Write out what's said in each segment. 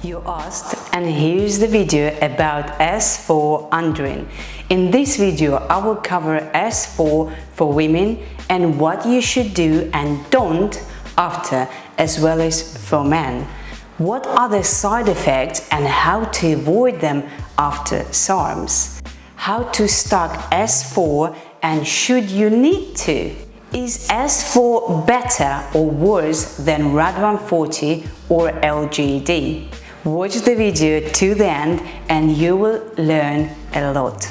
You asked, and here's the video about S4 Andarine. In this video, I will cover S4 for women and what you should do and don't after, as well as for men. What are the side effects and how to avoid them after SARMs? How to stock S4 and should you need to? Is S4 better or worse than RAD140 or LGD? Watch the video to the end and you will learn a lot.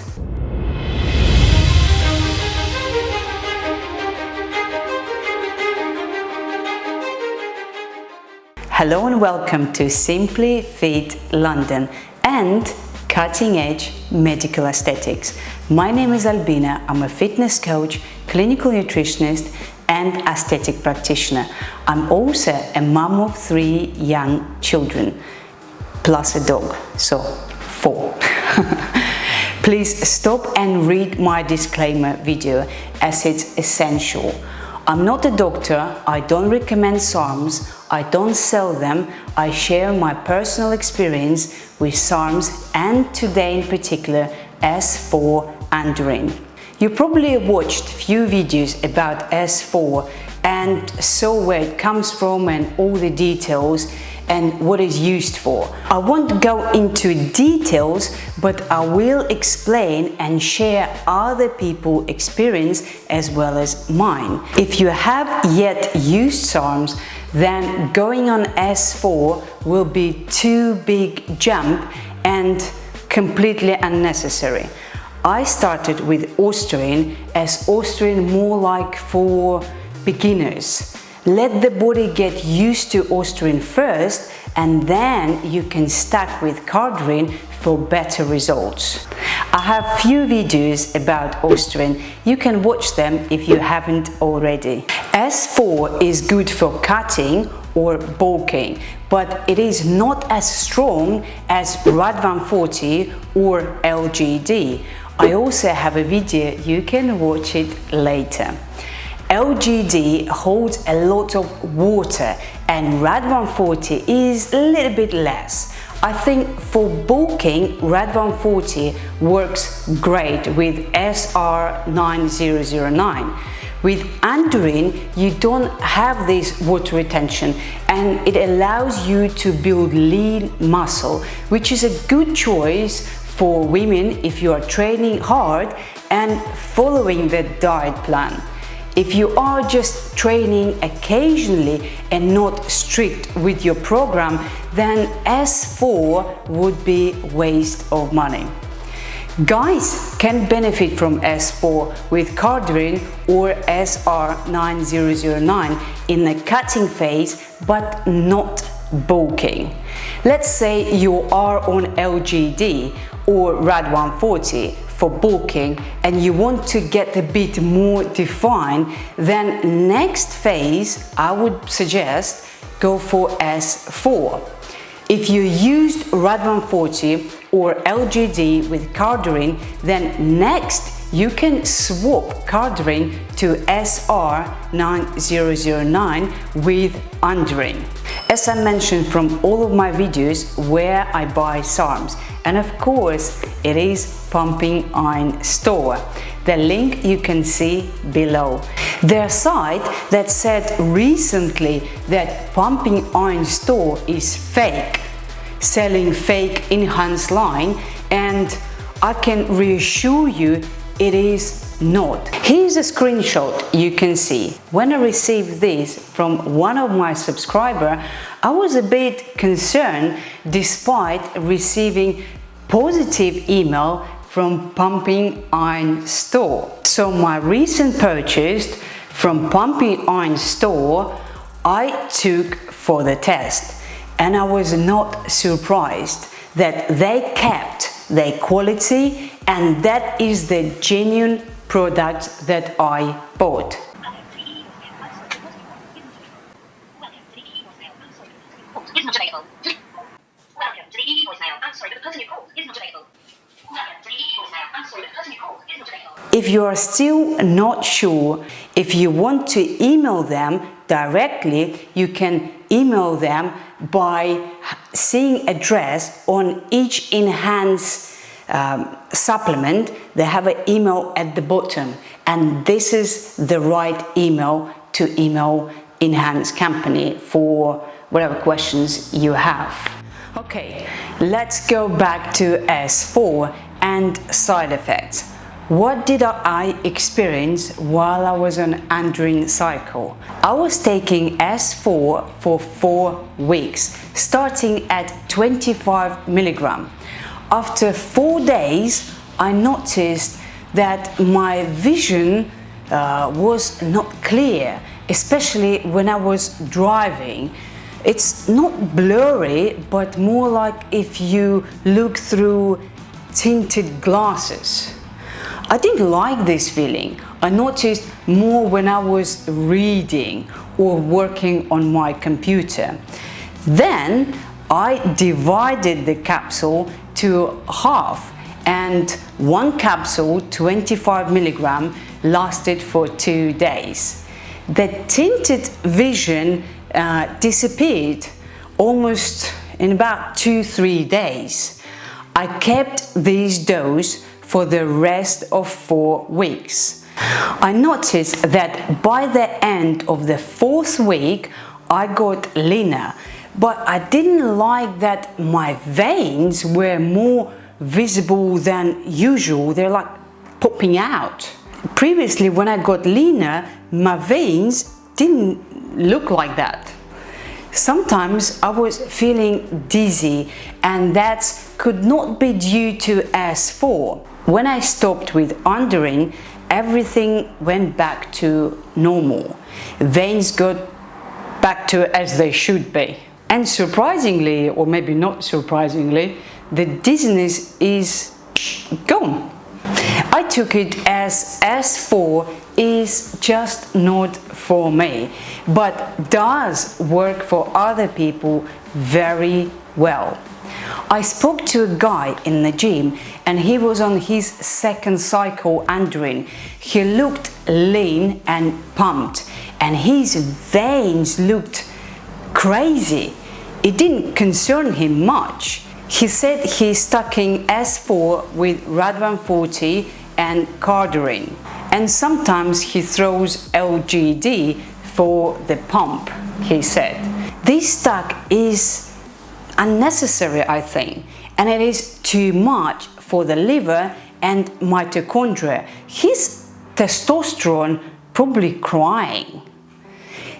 Hello and welcome to SimplyFit London and Cutting Edge Medical Aesthetics. My name is Albina. I'm a fitness coach, clinical nutritionist and aesthetic practitioner. I'm also a mom of 3 young children, plus a dog, so 4. Please stop and read my disclaimer video as it's essential. I'm not a doctor, I don't recommend SARMs, I don't sell them, I share my personal experience with SARMs and today in particular S4 Andarine. You probably watched few videos about S4 and saw where it comes from and all the details and what it's used for. I won't go into details, but I will explain and share other people's experience as well as mine. If you have yet used SARMs, then going on S4 will be too big jump and completely unnecessary. I started with Ostarine as Ostarine more like for beginners. Let the body get used to Ostarine first and then you can stack with Cardarine for better results. I have few videos about Ostarine. You can watch them if you haven't already. S4 is good for cutting or bulking, but it is not as strong as RAD140 or LGD. I also have a video, you can watch it later. LGD holds a lot of water and RAD140 is a little bit less. I think for bulking, RAD140 works great with SR9009. With Andarine, you don't have this water retention and it allows you to build lean muscle, which is a good choice for women if you are training hard and following the diet plan. If you are just training occasionally and not strict with your program, then S4 would be a waste of money. Guys can benefit from S4 with Cardarine or SR9009 in the cutting phase, but not bulking. Let's say you are on LGD or RAD140 for bulking and you want to get a bit more defined, then next phase I would suggest go for S4. If you used RAD140 or LGD with Cardarine, then next you can swap Cardarine to SR9009 with Andarine. As I mentioned from all of my videos where I buy SARMs, and of course it is Pumping Iron Store. The link you can see below. Their site that said recently that Pumping Iron Store is fake, selling fake enhanced line, and I can reassure you it is not. Here's a screenshot you can see. When I received this from one of my subscribers, I was a bit concerned despite receiving positive email from Pumping Iron Store. So my recent purchase from Pumping Iron Store I took for the test and I was not surprised that they kept their quality and that is the genuine product that I bought. Is not available. Welcome to the EE voicemail. I'm sorry, but the person you called is not available. Welcome to the EE voicemail. I'm sorry, but the person you called is not available. If you are still not sure, if you want to email them directly, you can email them by seeing address on each Enhance supplement. They have an email at the bottom, and this is the right email to email Enhance company for whatever questions you have. Okay, let's go back to S4 and side effects. What did I experience while I was on Andarine cycle? I was taking S4 for 4 weeks, starting at 25 milligram. After 4 days, I noticed that my vision was not clear, especially when I was driving. It's not blurry, but more like if you look through tinted glasses. I didn't like this feeling. I noticed more when I was reading or working on my computer. Then I divided the capsule to half, and 1 capsule, 25 milligram, lasted for 2 days. The tinted vision disappeared almost in about 2-3 days. I kept this dose for the rest of 4 weeks. I noticed that by the end of the 4th week, I got leaner, but I didn't like that my veins were more visible than usual. They're like popping out. Previously, when I got leaner, my veins didn't look like that. Sometimes I was feeling dizzy, and that could not be due to S4. When I stopped with Andarine, everything went back to normal. Veins got back to as they should be. And surprisingly, or maybe not surprisingly, the dizziness is gone. I took it as S4 is just not for me, but does work for other people very well. I spoke to a guy in the gym, and he was on his 2nd cycle Andarine. He looked lean and pumped, and his veins looked crazy. It didn't concern him much. He said he's taking S4 with Radvan 40 and Cardarine, and sometimes he throws LGD for the pump, he said. This stack is unnecessary, I think, and it is too much for the liver and mitochondria. His testosterone probably crying.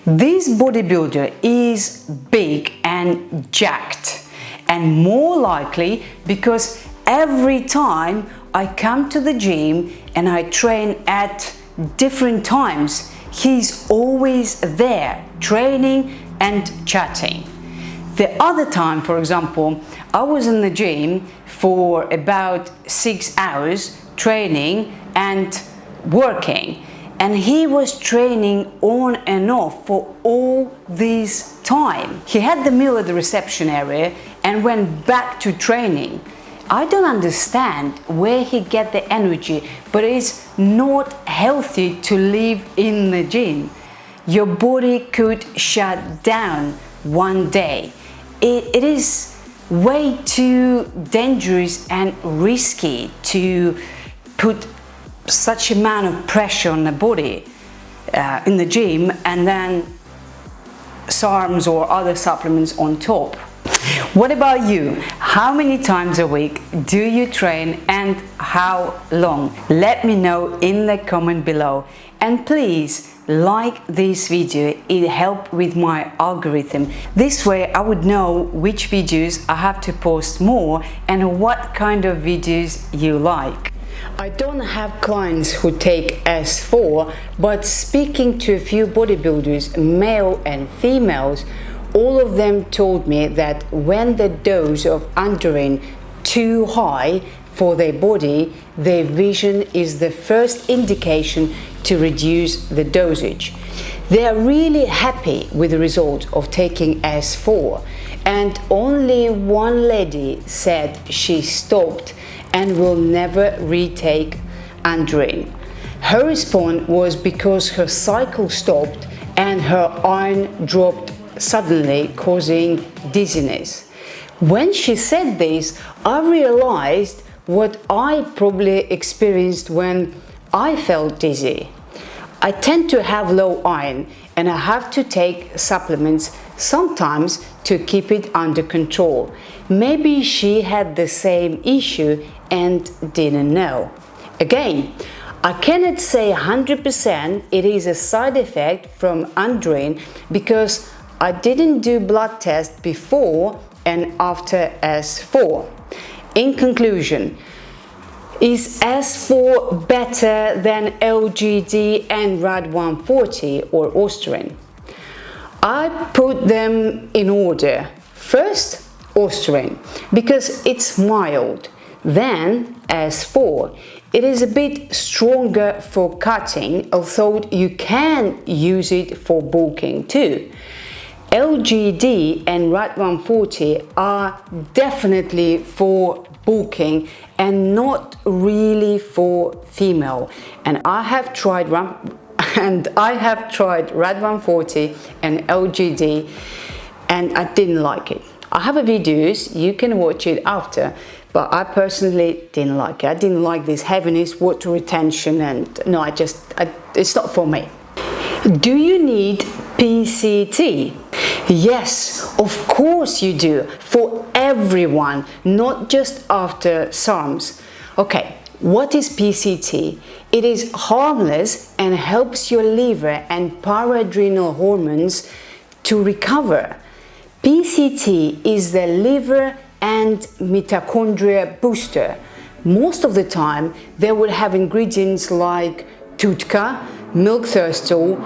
This bodybuilder is big and jacked, and more likely because every time I come to the gym and I train at different times, he's always there training and chatting. The other time, for example, I was in the gym for about 6 hours training and working, and he was training on and off for all this time. He had the meal at the reception area and went back to training. I don't understand where he get the energy, but it's not healthy to live in the gym. Your body could shut down one day. It is way too dangerous and risky to put such amount of pressure on the body in the gym, and then SARMs or other supplements on top. What about you? How many times a week do you train, and how long? Let me know in the comment below, and please like this video. It helped with my algorithm. This way I would know which videos I have to post more and what kind of videos you like. I don't have clients who take S4, but speaking to a few bodybuilders, male and females, all of them told me that when the dose of Andarine too high for their body, their vision is the first indication to reduce the dosage. They are really happy with the result of taking S4, and only one lady said she stopped and will never retake Andarine. Her response was because her cycle stopped and her iron dropped suddenly causing dizziness. When she said this, I realized what I probably experienced when I felt dizzy. I tend to have low iron and I have to take supplements sometimes to keep it under control. Maybe she had the same issue and didn't know. Again, I cannot say 100% it is a side effect from Andarine because I didn't do blood tests before and after S4. In conclusion, is S4 better than LGD and RAD140 or Ostarine? I put them in order. First, Ostarine, because it's mild. Then S4. It is a bit stronger for cutting, although you can use it for bulking too. LGD and RAD140 are definitely for bulking and not really for female. And I have tried RAD140 and LGD and I didn't like it. I have a videos, you can watch it after, but I personally didn't like it. I didn't like this heaviness, water retention, and no, it's not for me. Do you need PCT? Yes, of course you do, for everyone, not just after SARMs. Okay, what is PCT? It is harmless and helps your liver and paradrenal hormones to recover. PCT is the liver and mitochondria booster. Most of the time, they will have ingredients like tutka, milk thistle,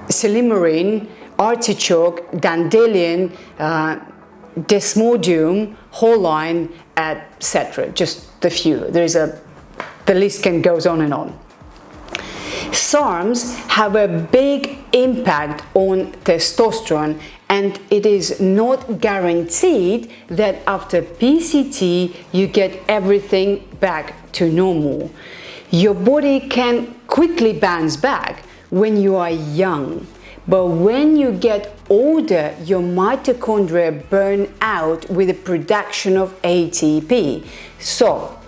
silymarin, artichoke, dandelion, desmodium, choline, etc. Just a few. The list can goes on and on. SARMs have a big impact on testosterone, and it is not guaranteed that after PCT you get everything back to normal. Your body can quickly bounce back when you are young, but when you get older, your mitochondria burn out with the production of ATP. So,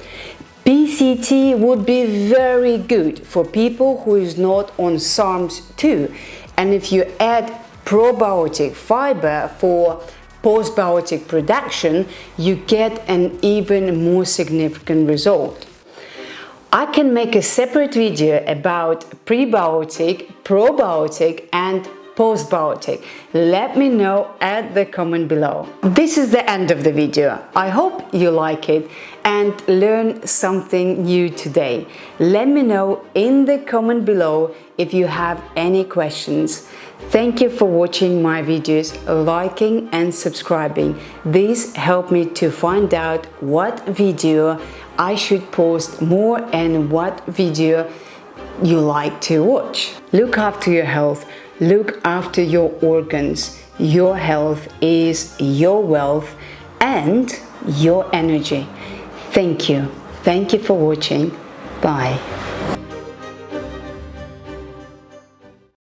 PCT would be very good for people who is not on SARMs too. And if you add probiotic fiber for postbiotic production, you get an even more significant result. I can make a separate video about prebiotic, probiotic and postbiotic. Let me know at the comment below. This is the end of the video. I hope you like it and learn something new today. Let me know in the comment below if you have any questions. Thank you for watching my videos, liking and subscribing. This helps me to find out what video I should post more and what video you like to watch. Look after your health, look after your organs. Your health is your wealth and your energy. Thank you. Thank you for watching. Bye.